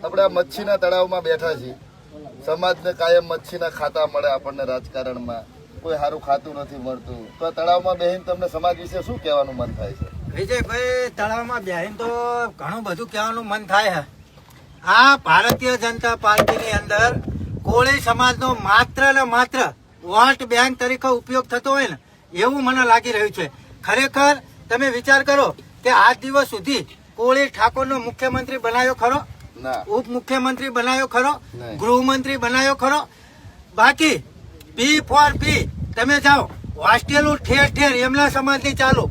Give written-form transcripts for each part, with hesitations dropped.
આપણે આ મચ્છીના તળાવમાં બેઠા છીએ. સમાજને કાયમ મચ્છીના ખાતા મળે આપણને રાજકારણમાં, કોઈ સારું ખાતું નથી મળતું. તો આ તળાવમાં બેહીને તમને સમાજ વિશે શું કહેવાનું મન થાય છે? વિજયભાઈ, તળાવમાં બેહીને તો ઘણું બધું કહેવાનું મન થાય છે. આ ભારતીય જનતા પાર્ટીની અંદર કોળી સમાજનો માત્ર ને માત્ર વોટ બેંક તરીકે ઉપયોગ થતો હોય ને એવું મને લાગી રહ્યું છે. ખરેખર તમે વિચાર કરો કે આજ દિવસ સુધી કોળી ઠાકોરનો મુખ્યમંત્રી બનાવ્યો ખરો? ઉપમુખ્યમંત્રી બનાવ્યો ખરો? ગૃહમંત્રી બનાવ્યો ખરો? બાકી પી ફોર પી તમે જાઓ હોસ્ટેલો ઠેર ઠેર એમના સમાજની ચાલુ,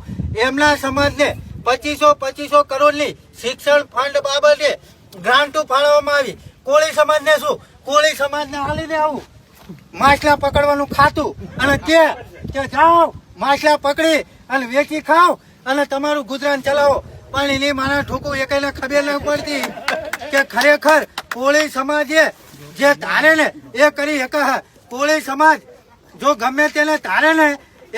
એમના સમાજને 2500 કરોડની શિક્ષણ ફંડ બાબતે ગ્રાન્ટો ફાળવવામાં આવી. કોળી સમાજને શું? કોળી સમાજને હાલીને આવું માછલા પકડવાનું ખાતું અને કે જાઓ માછલા પકડી અને વેચી ખાઓ અને તમારું ગુજરાન ચલાવો. પણ એની મારા ઠોકું એકને ખબર ન પડતી કે ખરેખર કોળી સમાજે જે ધારે ને એ કરી શકે. કોળી સમાજ જો ગમે તેને ધારે ને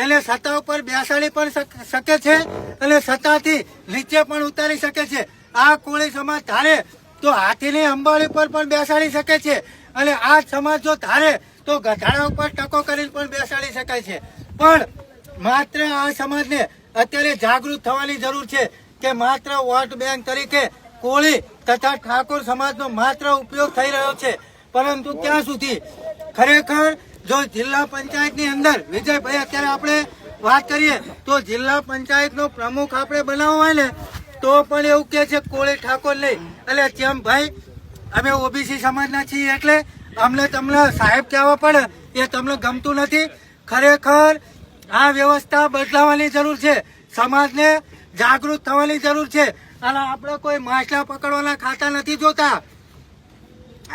એને સત્તા ઉપર બેસાડી પણ શકે છે અને સત્તાથી નીચે પણ ઉતારી શકે છે. આ કોળી સમાજ ધારે તો હાથીની અંબાડી પર પણ બેસાડી શકે છે અને આ સમાજ જો ધારે તો ગધાડા ઉપર ટકો કરીને પણ બેસાડી શકાય છે. પણ માત્ર આ સમાજને અત્યારે જાગૃત થવાની જરૂર છે કે માત્ર વોટ બેંક તરીકે કોળી તથા ઠાકોર સમાજનો માત્ર ઉપયોગ થઈ રહ્યો છે. પરંતુ ત્યાં સુધી ખરેખર જો જિલ્લા પંચાયતની અંદર વિજયભાઈ અત્યારે આપણે વાત કરીએ તો જિલ્લા પંચાયતનો પ્રમુખ આપણે બનાવવો હોય ને તો પણ એવું કે છે કોળી ઠાકોર નહીં. એટલે જેમ ભાઈ અમે ઓબીસી સમાજના છીએ એટલે અમને તમને સાહેબ કહેવા પડે એ તમને ગમતું નથી. ખરેખર આ વ્યવસ્થા બદલાવાની જરૂર છે. સમાજને જાગૃત થવાની જરૂર છે. અને આપણે કોઈ માછલા પકડવાના ખાતા નથી જોતા.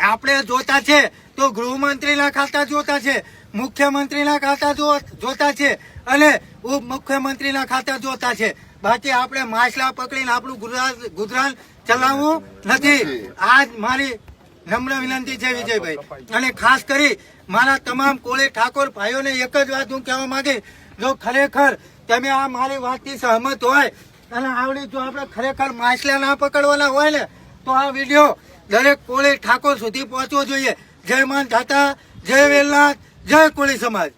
આપણે જોતા છે તો ગૃહમંત્રીના ખાતા જોતા છે, મુખ્યમંત્રીના ખાતા જોતા છે અને ઉપમુખ્યમંત્રીના ખાતા જોતા છે. બાકી આપણે માછલા પકડીને આપણું ગુજરાન ચલાવવું નથી. આજ મારી નમ્ર વિનંતી છે વિજયભાઈ. અને ખાસ કરી મારા તમામ કોળી ઠાકોર ભાઈઓને એક જ વાત હું કહેવા માંગે, જો ખરેખર તમે આ મારી વાતથી સહમત હોય અને આવડી જો આપણે ખરેખર માછલા ના પકડવાના હોય ને તો આ વિડીયો દરેક કોળી ઠાકોર સુધી પહોંચવો જોઈએ. જય માન ધાતા, જય વેલનાથ, જય કોળી સમાજ.